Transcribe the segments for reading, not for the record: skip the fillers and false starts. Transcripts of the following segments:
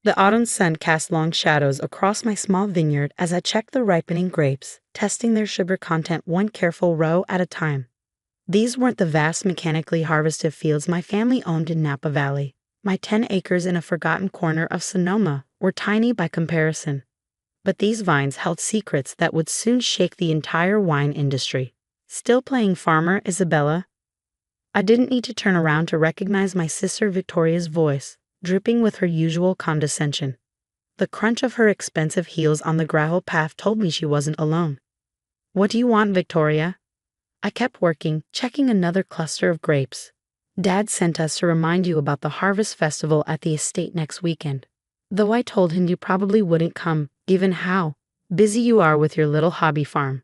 The autumn sun cast long shadows across my small vineyard as I checked the ripening grapes, testing their sugar content one careful row at a time. These weren't the vast mechanically harvested fields my family owned in Napa Valley. My 10 acres in a forgotten corner of Sonoma were tiny by comparison. But these vines held secrets that would soon shake the entire wine industry. Still playing farmer, Isabella? I didn't need to turn around to recognize my sister Victoria's voice, dripping with her usual condescension. The crunch of her expensive heels on the gravel path told me she wasn't alone. "What do you want, Victoria?" I kept working, checking another cluster of grapes. "Dad sent us to remind you about the harvest festival at the estate next weekend. Though I told him you probably wouldn't come, given how busy you are with your little hobby farm."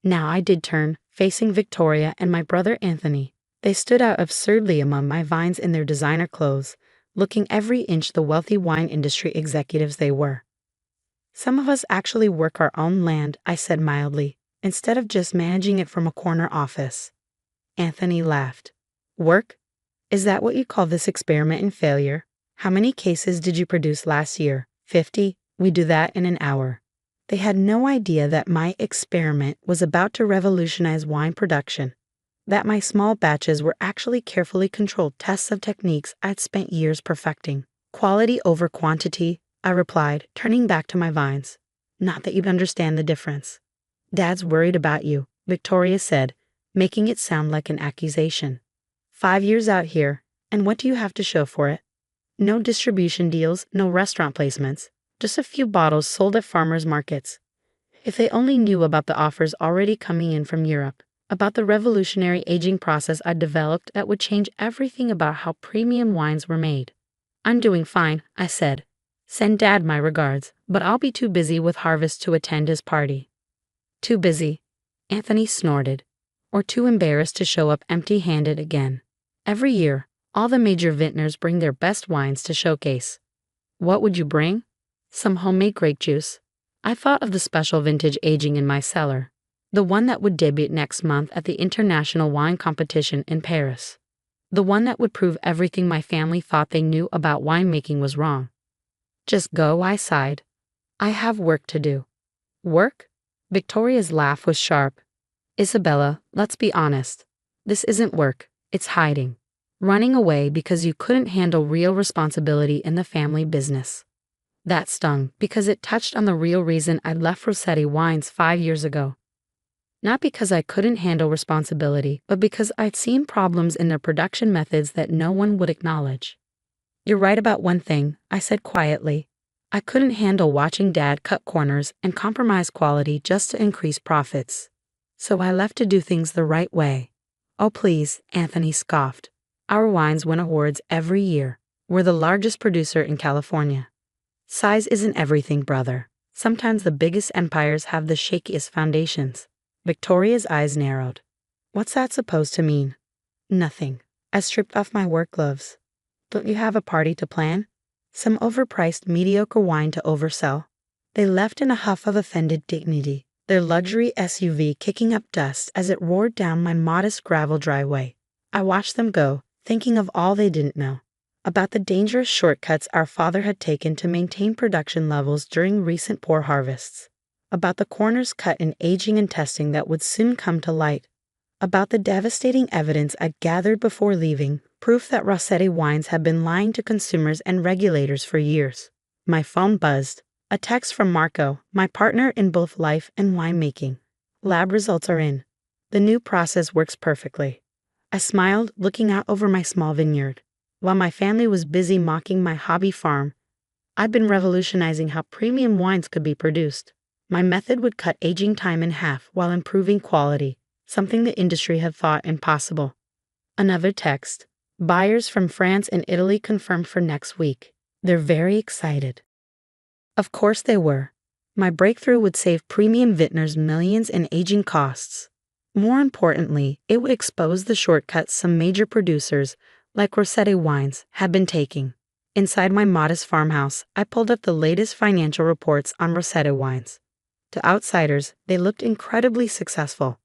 Now I did turn, facing Victoria and my brother Anthony. They stood out absurdly among my vines in their designer clothes, looking every inch the wealthy wine industry executives they were. "Some of us actually work our own land," I said mildly, "instead of just managing it from a corner office." Anthony laughed. "Work? Is that what you call this experiment in failure? How many cases did you produce last year? 50? We do that in an hour." They had no idea that my experiment was about to revolutionize wine production, that my small batches were actually carefully controlled tests of techniques I'd spent years perfecting. "Quality over quantity," I replied, turning back to my vines. "Not that you'd understand the difference." "Dad's worried about you," Victoria said, making it sound like an accusation. 5 years out here, and what do you have to show for it? No distribution deals, no restaurant placements, just a few bottles sold at farmers markets. If they only knew about the offers already coming in from Europe, about the revolutionary aging process I'd developed that would change everything about how premium wines were made. "I'm doing fine," I said. "Send Dad my regards, but I'll be too busy with harvest to attend his party." "Too busy," Anthony snorted, "or too embarrassed to show up empty-handed again. Every year, all the major vintners bring their best wines to showcase." "What would you bring?" "Some homemade grape juice. I thought of the special vintage aging in my cellar, the one that would debut next month at the International Wine Competition in Paris. The one that would prove everything my family thought they knew about winemaking was wrong." "Just go," I sighed. "I have work to do." "Work?" Victoria's laugh was sharp. "Isabella, let's be honest. This isn't work, it's hiding. Running away because you couldn't handle real responsibility in the family business." That stung because it touched on the real reason I left Rossetti Wines 5 years ago. Not because I couldn't handle responsibility, but because I'd seen problems in their production methods that no one would acknowledge. "You're right about one thing," I said quietly. "I couldn't handle watching Dad cut corners and compromise quality just to increase profits. So I left to do things the right way." "Oh please," Anthony scoffed. "Our wines win awards every year. We're the largest producer in California." "Size isn't everything, brother. Sometimes the biggest empires have the shakiest foundations." Victoria's eyes narrowed. "What's that supposed to mean?" "Nothing." I stripped off my work gloves. "Don't you have a party to plan? Some overpriced mediocre wine to oversell?" They left in a huff of offended dignity, their luxury SUV kicking up dust as it roared down my modest gravel driveway. I watched them go, thinking of all they didn't know. About the dangerous shortcuts our father had taken to maintain production levels during recent poor harvests. About the corners cut in aging and testing that would soon come to light. About the devastating evidence I'd gathered before leaving, proof that Rossetti Wines had been lying to consumers and regulators for years. My phone buzzed. A text from Marco, my partner in both life and winemaking. "Lab results are in. The new process works perfectly." I smiled, looking out over my small vineyard. While my family was busy mocking my hobby farm, I'd been revolutionizing how premium wines could be produced. My method would cut aging time in half while improving quality, something the industry had thought impossible. Another text. "Buyers from France and Italy confirmed for next week. They're very excited." Of course they were. My breakthrough would save premium vintners millions in aging costs. More importantly, it would expose the shortcuts some major producers, like Rossetti Wines, had been taking. Inside my modest farmhouse, I pulled up the latest financial reports on Rossetti Wines. To outsiders, they looked incredibly successful.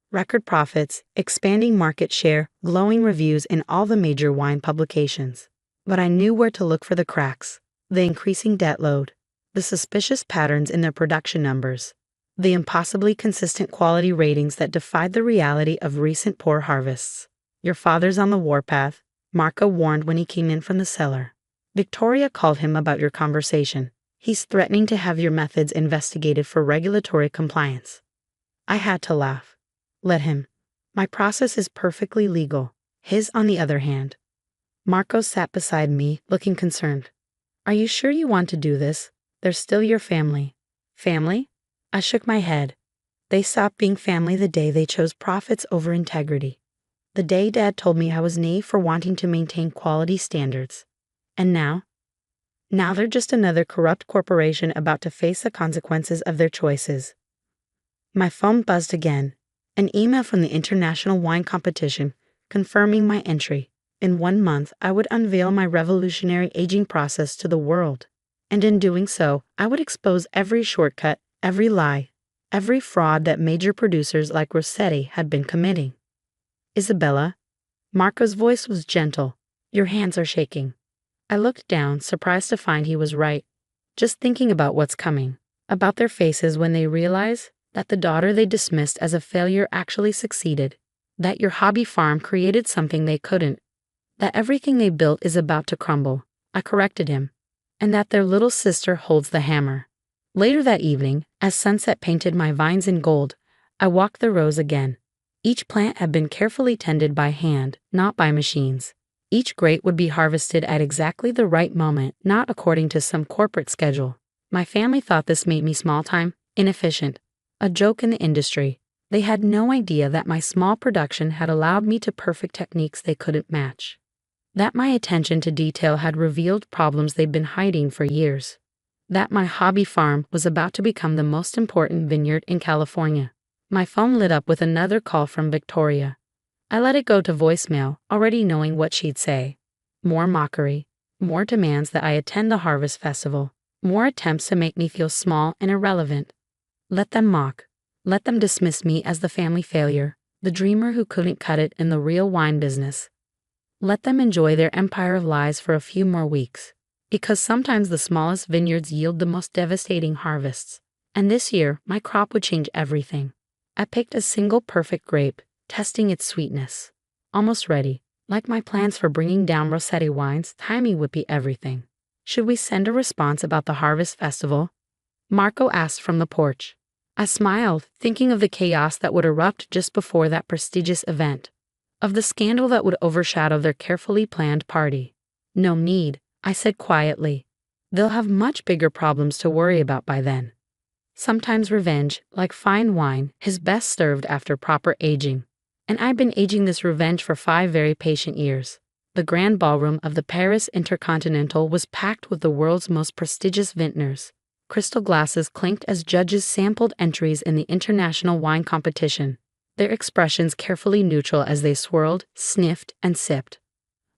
Record profits, expanding market share, glowing reviews in all the major wine publications. But I knew where to look for the cracks. The increasing debt load, the suspicious patterns in their production numbers, the impossibly consistent quality ratings that defied the reality of recent poor harvests. Your father's on the warpath, Marco warned when he came in from the cellar. Victoria called him about your conversation. He's threatening to have your methods investigated for regulatory compliance. I had to laugh. Let him. My process is perfectly legal. His, on the other hand. Marco sat beside me, looking concerned. Are you sure you want to do this? They're still your family. Family? I shook my head. They stopped being family the day they chose profits over integrity. The day Dad told me I was naive for wanting to maintain quality standards. And now? Now they're just another corrupt corporation about to face the consequences of their choices. My phone buzzed again. An email from the International Wine Competition confirming my entry. In 1 month, I would unveil my revolutionary aging process to the world. And in doing so, I would expose every shortcut, every lie, every fraud that major producers like Rossetti had been committing. Isabella, Marco's voice was gentle. Your hands are shaking. I looked down, surprised to find he was right. Just thinking about what's coming, about their faces when they realize that the daughter they dismissed as a failure actually succeeded, that your hobby farm created something they couldn't, that everything they built is about to crumble. I corrected him. And that their little sister holds the hammer. Later that evening, as sunset painted my vines in gold, I walked the rows again. Each plant had been carefully tended by hand, not by machines. Each grape would be harvested at exactly the right moment, not according to some corporate schedule. My family thought this made me small-time, inefficient, a joke in the industry. They had no idea that my small production had allowed me to perfect techniques they couldn't match. That my attention to detail had revealed problems they'd been hiding for years. That my hobby farm was about to become the most important vineyard in California. My phone lit up with another call from Victoria. I let it go to voicemail, already knowing what she'd say. More mockery, more demands that I attend the harvest festival, more attempts to make me feel small and irrelevant. Let them mock. Let them dismiss me as the family failure, the dreamer who couldn't cut it in the real wine business. Let them enjoy their empire of lies for a few more weeks, because sometimes the smallest vineyards yield the most devastating harvests. And this year, my crop would change everything. I picked a single perfect grape, testing its sweetness. Almost ready, like my plans for bringing down Rossetti wines, timing would be everything. Should we send a response about the harvest festival? Marco asked from the porch. I smiled, thinking of the chaos that would erupt just before that prestigious event. Of the scandal that would overshadow their carefully planned party. No need, I said quietly. They'll have much bigger problems to worry about by then. Sometimes revenge, like fine wine, is best served after proper aging. And I've been aging this revenge for 5 very patient years. The grand ballroom of the Paris Intercontinental was packed with the world's most prestigious vintners. Crystal glasses clinked as judges sampled entries in the international wine competition, their expressions carefully neutral as they swirled, sniffed, and sipped.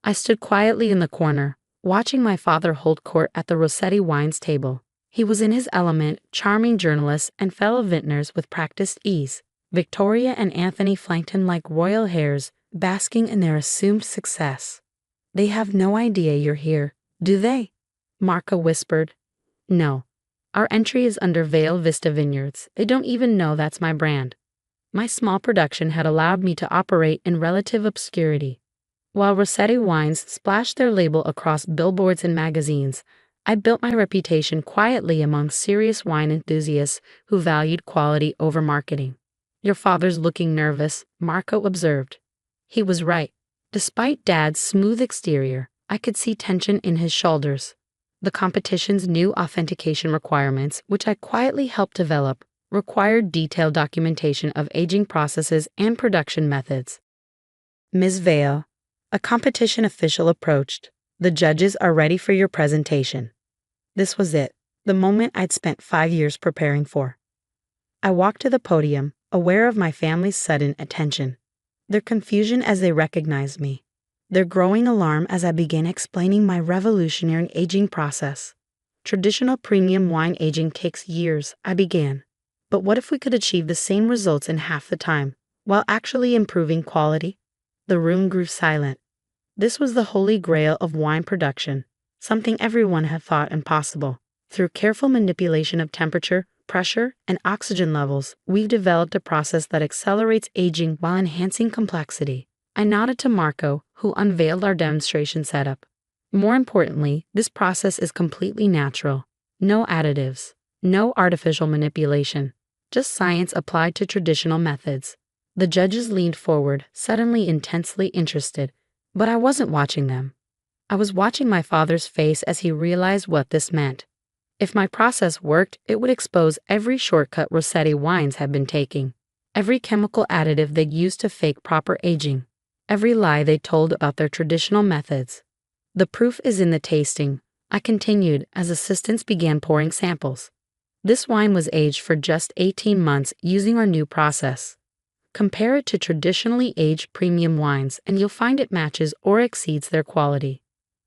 I stood quietly in the corner, watching my father hold court at the Rossetti wines table. He was in his element, charming journalists and fellow vintners with practiced ease. Victoria and Anthony flanked him like royal hares, basking in their assumed success. They have no idea you're here, do they? Marco whispered. No. Our entry is under Vale Vista Vineyards. They don't even know that's my brand. My small production had allowed me to operate in relative obscurity. While Rossetti wines splashed their label across billboards and magazines, I built my reputation quietly among serious wine enthusiasts who valued quality over marketing. Your father's looking nervous, Marco observed. He was right. Despite Dad's smooth exterior, I could see tension in his shoulders. The competition's new authentication requirements, which I quietly helped develop, required detailed documentation of aging processes and production methods. Ms. Vale, a competition official approached. The judges are ready for your presentation. This was it, the moment I'd spent 5 years preparing for. I walked to the podium, aware of my family's sudden attention, their confusion as they recognized me, their growing alarm as I began explaining my revolutionary aging process. Traditional premium wine aging takes years, I began. But what if we could achieve the same results in half the time, while actually improving quality? The room grew silent. This was the holy grail of wine production, something everyone had thought impossible. Through careful manipulation of temperature, pressure, and oxygen levels, we've developed a process that accelerates aging while enhancing complexity. I nodded to Marco, who unveiled our demonstration setup. More importantly, this process is completely natural. No additives, no artificial manipulation, just science applied to traditional methods. The judges leaned forward, suddenly intensely interested, but I wasn't watching them. I was watching my father's face as he realized what this meant. If my process worked, it would expose every shortcut Rossetti wines had been taking, every chemical additive they'd used to fake proper aging, every lie they told about their traditional methods. The proof is in the tasting, I continued as assistants began pouring samples. This wine was aged for just 18 months using our new process. Compare it to traditionally aged premium wines and you'll find it matches or exceeds their quality.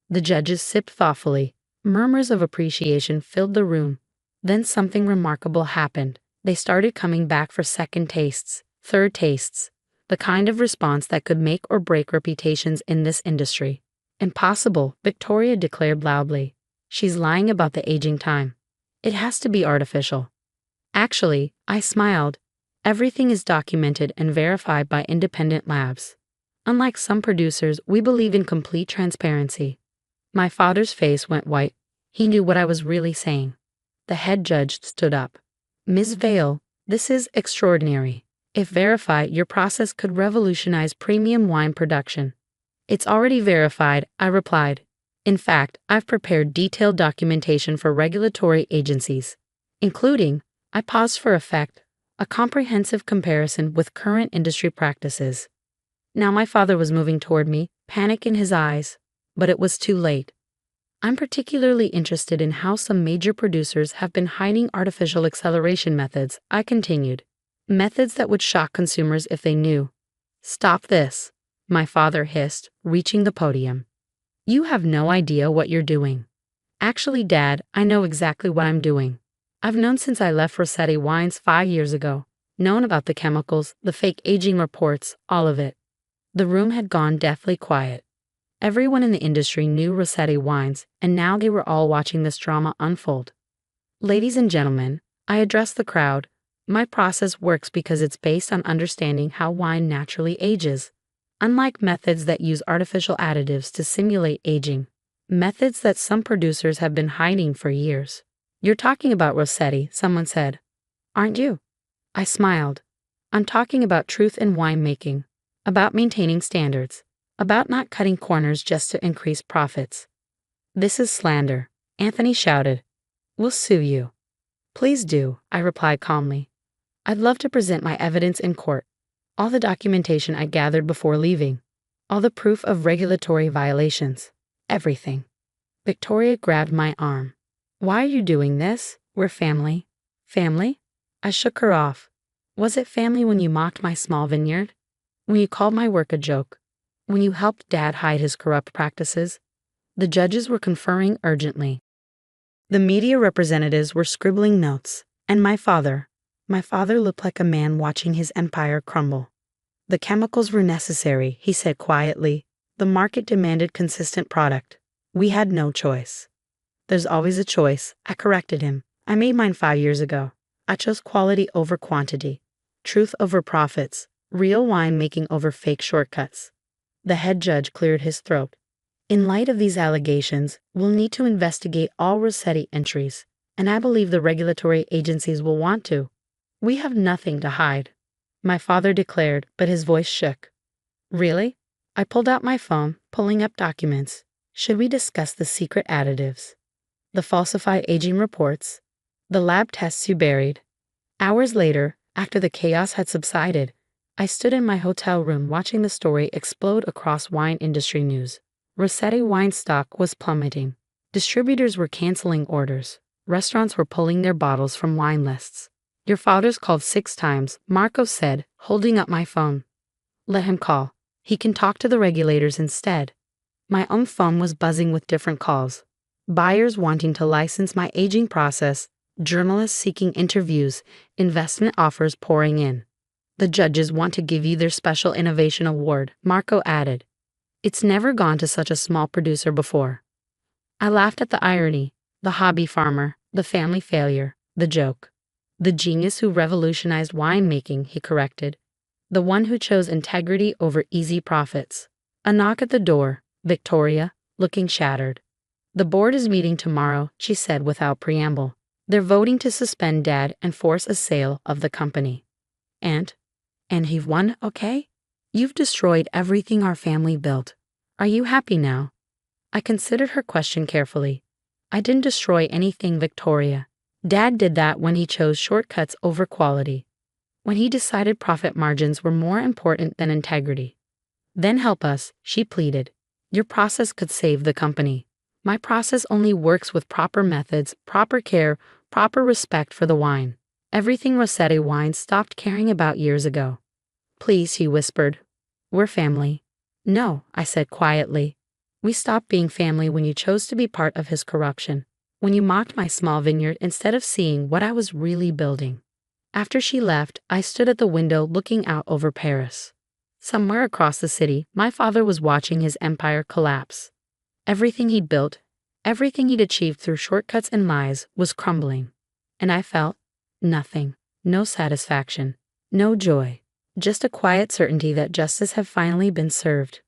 The judges sipped thoughtfully. Murmurs of appreciation filled the room. Then something remarkable happened. They started coming back for second tastes, third tastes, the kind of response that could make or break reputations in this industry. Impossible, Victoria declared loudly. She's lying about the aging time. It has to be artificial. Actually, I smiled. Everything is documented and verified by independent labs. Unlike some producers, we believe in complete transparency. My father's face went white. He knew what I was really saying. The head judge stood up. Ms. Vale, this is extraordinary. If verified, your process could revolutionize premium wine production. It's already verified, I replied. In fact, I've prepared detailed documentation for regulatory agencies, including, I paused for effect, a comprehensive comparison with current industry practices. Now my father was moving toward me, panic in his eyes. But it was too late. I'm particularly interested in how some major producers have been hiding artificial acceleration methods, I continued. Methods that would shock consumers if they knew. Stop this, my father hissed, reaching the podium. You have no idea what you're doing. Actually, Dad, I know exactly what I'm doing. I've known since I left Rossetti Wines 5 years ago. Known about the chemicals, the fake aging reports, all of it. The room had gone deathly quiet. Everyone in the industry knew Rossetti Wines, and now they were all watching this drama unfold. Ladies and gentlemen, I addressed the crowd. My process works because it's based on understanding how wine naturally ages. Unlike methods that use artificial additives to simulate aging, methods that some producers have been hiding for years. You're talking about Rossetti, someone said. Aren't you? I smiled. I'm talking about truth in winemaking, about maintaining standards. About not cutting corners just to increase profits. This is slander, Anthony shouted. We'll sue you. Please do, I replied calmly. I'd love to present my evidence in court. All the documentation I gathered before leaving. All the proof of regulatory violations. Everything. Victoria grabbed my arm. Why are you doing this? We're family. Family? I shook her off. Was it family when you mocked my small vineyard? When you called my work a joke? When you helped Dad hide his corrupt practices? The judges were conferring urgently. The media representatives were scribbling notes, and my father looked like a man watching his empire crumble. The chemicals were necessary, he said quietly. The market demanded consistent product. We had no choice. There's always a choice, I corrected him. I made mine 5 years ago. I chose quality over quantity, truth over profits, real wine making over fake shortcuts. The head judge cleared his throat. In light of these allegations, we'll need to investigate all Rossetti entries, and I believe the regulatory agencies will want to. We have nothing to hide, my father declared, but his voice shook. Really? I pulled out my phone, pulling up documents. Should we discuss the secret additives? The falsified aging reports? The lab tests you buried? Hours later, after the chaos had subsided, I stood in my hotel room watching the story explode across wine industry news. Rossetti wine stock was plummeting. Distributors were canceling orders. Restaurants were pulling their bottles from wine lists. Your father's called 6 times, Marco said, holding up my phone. Let him call. He can talk to the regulators instead. My own phone was buzzing with different calls. Buyers wanting to license my aging process, journalists seeking interviews, investment offers pouring in. The judges want to give you their Special Innovation Award, Marco added. It's never gone to such a small producer before. I laughed at the irony, the hobby farmer, the family failure, the joke. The genius who revolutionized winemaking, he corrected. The one who chose integrity over easy profits. A knock at the door, Victoria, looking shattered. The board is meeting tomorrow, she said without preamble. They're voting to suspend Dad and force a sale of the company. And he won, okay? You've destroyed everything our family built. Are you happy now? I considered her question carefully. I didn't destroy anything, Victoria. Dad did that when he chose shortcuts over quality. When he decided profit margins were more important than integrity. Then help us, she pleaded. Your process could save the company. My process only works with proper methods, proper care, proper respect for the wine. Everything Rossetti Wines stopped caring about years ago. Please, he whispered. We're family. No, I said quietly. We stopped being family when you chose to be part of his corruption. When you mocked my small vineyard instead of seeing what I was really building. After she left, I stood at the window looking out over Paris. Somewhere across the city, my father was watching his empire collapse. Everything he'd built, everything he'd achieved through shortcuts and lies, was crumbling. And I felt nothing, no satisfaction, no joy, just a quiet certainty that justice had finally been served.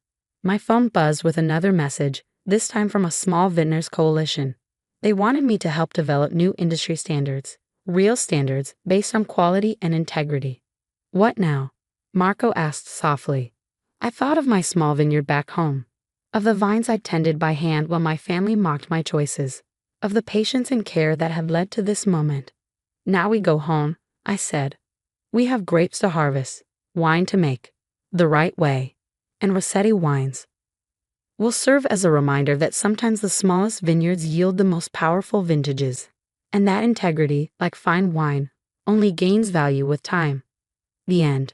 My phone buzzed with another message, this time from a small vintners coalition. They wanted me to help develop new industry standards, real standards based on quality and integrity. What now? Marco asked softly. I thought of my small vineyard back home, of the vines I tended by hand while my family mocked my choices, of the patience and care that had led to this moment. Now we go home, I said. We have grapes to harvest, wine to make, the right way, and Rossetti Wines will serve as a reminder that sometimes the smallest vineyards yield the most powerful vintages, and that integrity, like fine wine, only gains value with time. The end.